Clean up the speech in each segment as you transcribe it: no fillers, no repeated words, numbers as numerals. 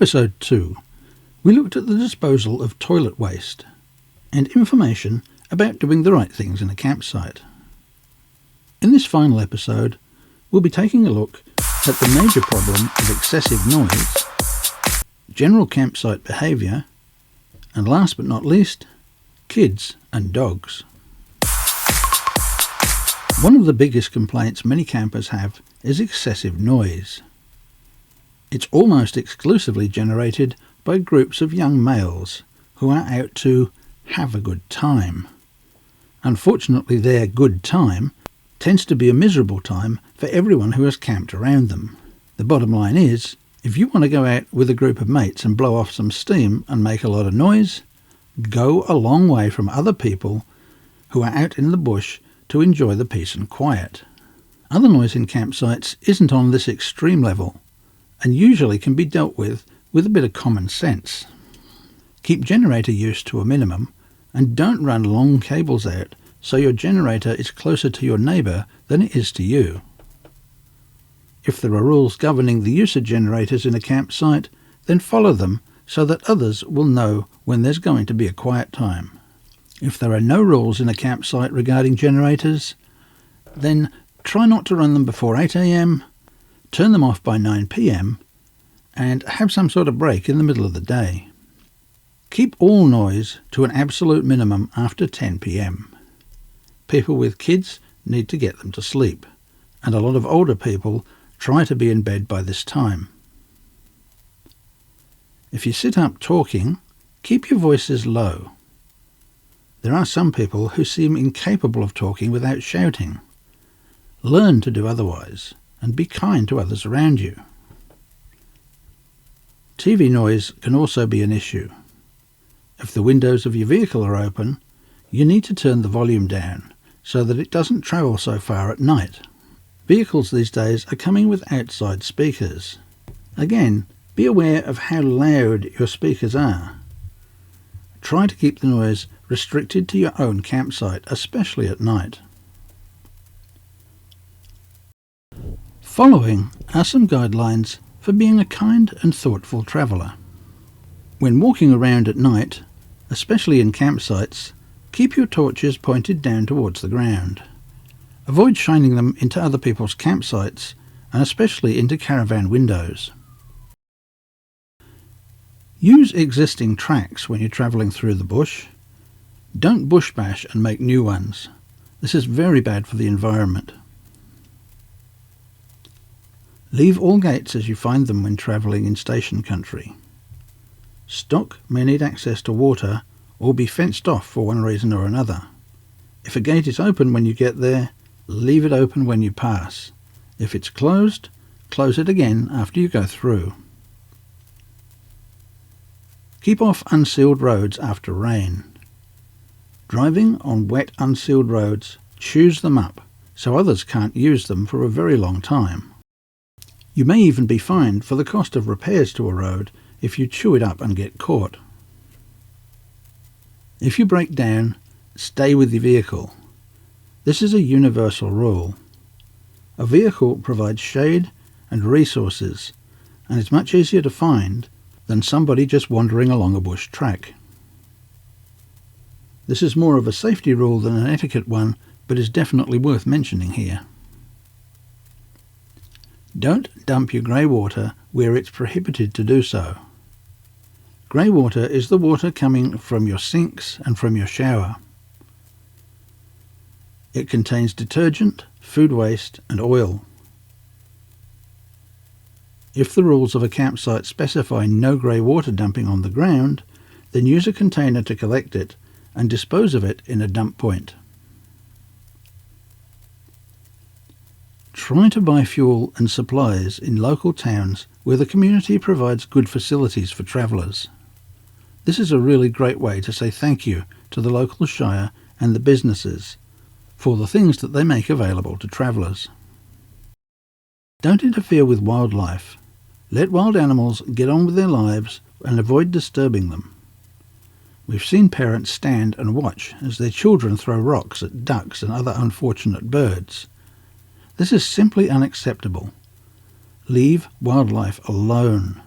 Episode 2, we looked at the disposal of toilet waste and information about doing the right things in a campsite. In this final episode, we'll be taking a look at the major problem of excessive noise, general campsite behaviour, and last but not least, kids and dogs. One of the biggest complaints many campers have is excessive noise. It's almost exclusively generated by groups of young males who are out to have a good time. Unfortunately, their good time tends to be a miserable time for everyone who has camped around them. The bottom line is, if you want to go out with a group of mates and blow off some steam and make a lot of noise, go a long way from other people who are out in the bush to enjoy the peace and quiet. Other noise in campsites isn't on this extreme level and usually can be dealt with a bit of common sense. Keep generator use to a minimum and don't run long cables out so your generator is closer to your neighbour than it is to you. If there are rules governing the use of generators in a campsite, then follow them so that others will know when there's going to be a quiet time. If there are no rules in a campsite regarding generators, then try not to run them before 8 a.m, turn them off by 9 p.m, and have some sort of break in the middle of the day. Keep all noise to an absolute minimum after 10 p.m. People with kids need to get them to sleep, and a lot of older people try to be in bed by this time. If you sit up talking, keep your voices low. There are some people who seem incapable of talking without shouting. Learn to do otherwise, and be kind to others around you. TV noise can also be an issue. If the windows of your vehicle are open, you need to turn the volume down so that it doesn't travel so far at night. Vehicles these days are coming with outside speakers. Again, be aware of how loud your speakers are. Try to keep the noise restricted to your own campsite, especially at night. Following are some guidelines for being a kind and thoughtful traveller. When walking around at night, especially in campsites, keep your torches pointed down towards the ground. Avoid shining them into other people's campsites, and especially into caravan windows. Use existing tracks when you're travelling through the bush. Don't bush bash and make new ones. This is very bad for the environment. Leave all gates as you find them when travelling in station country. Stock may need access to water or be fenced off for one reason or another. If a gate is open when you get there, leave it open when you pass. If it's closed, close it again after you go through. Keep off unsealed roads after rain. Driving on wet, unsealed roads chews them up so others can't use them for a very long time. You may even be fined for the cost of repairs to a road if you chew it up and get caught. If you break down, stay with your vehicle. This is a universal rule. A vehicle provides shade and resources, and is much easier to find than somebody just wandering along a bush track. This is more of a safety rule than an etiquette one, but is definitely worth mentioning here. Don't dump your grey water where it's prohibited to do so. Grey water is the water coming from your sinks and from your shower. It contains detergent, food waste and oil. If the rules of a campsite specify no grey water dumping on the ground, then use a container to collect it and dispose of it in a dump point. Try to buy fuel and supplies in local towns where the community provides good facilities for travellers. This is a really great way to say thank you to the local shire and the businesses for the things that they make available to travellers. Don't interfere with wildlife. Let wild animals get on with their lives and avoid disturbing them. We've seen parents stand and watch as their children throw rocks at ducks and other unfortunate birds. This is simply unacceptable. Leave wildlife alone.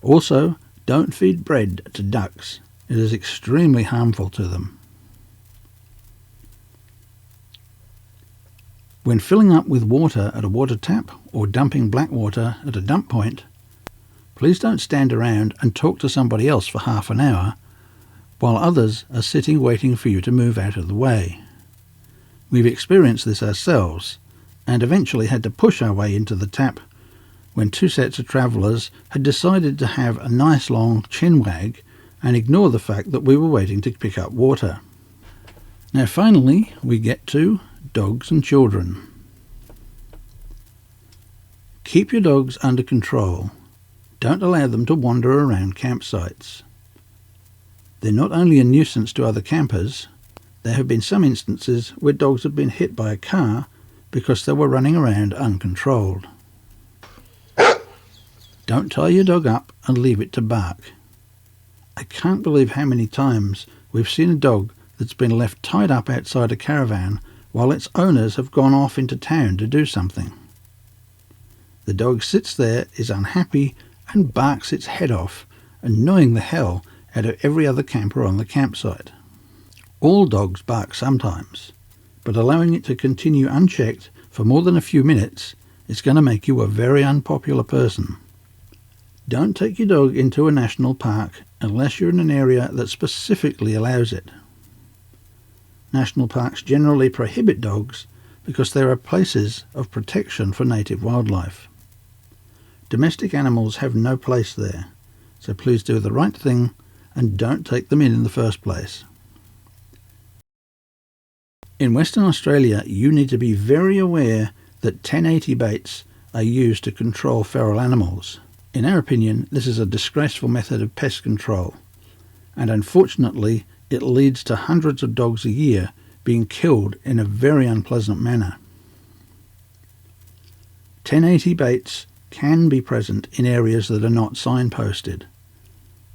Also, don't feed bread to ducks. It is extremely harmful to them. When filling up with water at a water tap or dumping black water at a dump point, please don't stand around and talk to somebody else for half an hour while others are sitting waiting for you to move out of the way. We've experienced this ourselves and eventually had to push our way into the tap when two sets of travellers had decided to have a nice long chin wag and ignore the fact that we were waiting to pick up water. Now finally we get to dogs and children. Keep your dogs under control. Don't allow them to wander around campsites. They're not only a nuisance to other campers, there have been some instances where dogs have been hit by a car because they were running around uncontrolled. Don't tie your dog up and leave it to bark. I can't believe how many times we've seen a dog that's been left tied up outside a caravan while its owners have gone off into town to do something. The dog sits there, is unhappy, and barks its head off, annoying the hell out of every other camper on the campsite. All dogs bark sometimes, but allowing it to continue unchecked for more than a few minutes is going to make you a very unpopular person. Don't take your dog into a national park unless you're in an area that specifically allows it. National parks generally prohibit dogs because there are places of protection for native wildlife. Domestic animals have no place there, so please do the right thing and don't take them in the first place. In Western Australia, you need to be very aware that 1080 baits are used to control feral animals. In our opinion, this is a disgraceful method of pest control, and unfortunately it leads to hundreds of dogs a year being killed in a very unpleasant manner. 1080 baits can be present in areas that are not signposted.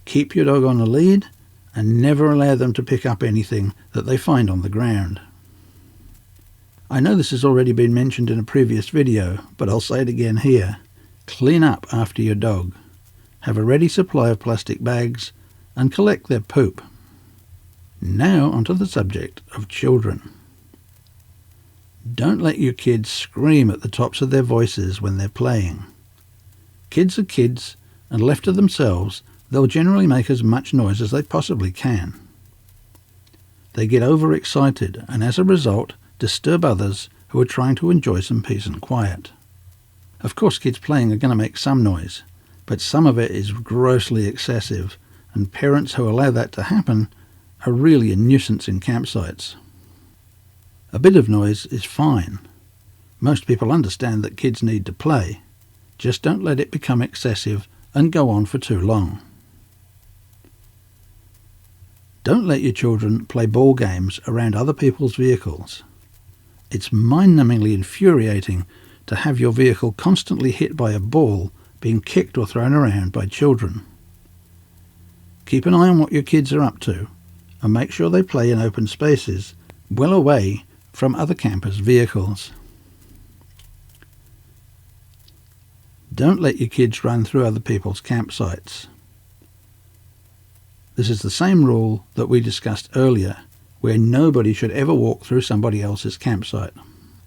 Keep your dog on a lead and never allow them to pick up anything that they find on the ground. I know this has already been mentioned in a previous video, but I'll say it again here. Clean up after your dog. Have a ready supply of plastic bags and collect their poop. Now onto the subject of children. Don't let your kids scream at the tops of their voices when they're playing. Kids are kids, and left to themselves, they'll generally make as much noise as they possibly can. They get overexcited and as a result disturb others who are trying to enjoy some peace and quiet. Of course kids playing are going to make some noise, but some of it is grossly excessive, and parents who allow that to happen are really a nuisance in campsites. A bit of noise is fine. Most people understand that kids need to play. Just don't let it become excessive and go on for too long. Don't let your children play ball games around other people's vehicles. It's mind-numbingly infuriating to have your vehicle constantly hit by a ball being kicked or thrown around by children. Keep an eye on what your kids are up to and make sure they play in open spaces, well away from other campers' vehicles. Don't let your kids run through other people's campsites. This is the same rule that we discussed earlier, where nobody should ever walk through somebody else's campsite.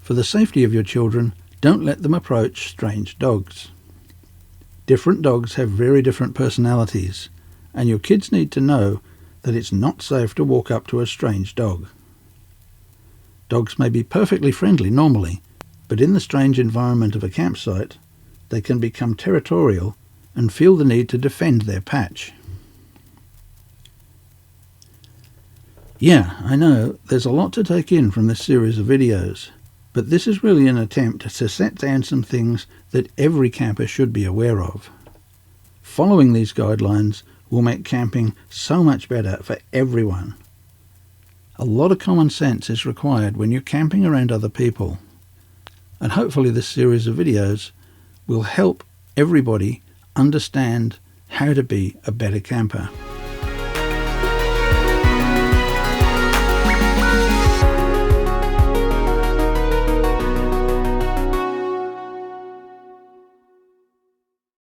For the safety of your children, don't let them approach strange dogs. Different dogs have very different personalities, and your kids need to know that it's not safe to walk up to a strange dog. Dogs may be perfectly friendly normally, but in the strange environment of a campsite, they can become territorial and feel the need to defend their patch. Yeah, I know, there's a lot to take in from this series of videos, but this is really an attempt to set down some things that every camper should be aware of. Following these guidelines will make camping so much better for everyone. A lot of common sense is required when you're camping around other people, and hopefully this series of videos will help everybody understand how to be a better camper.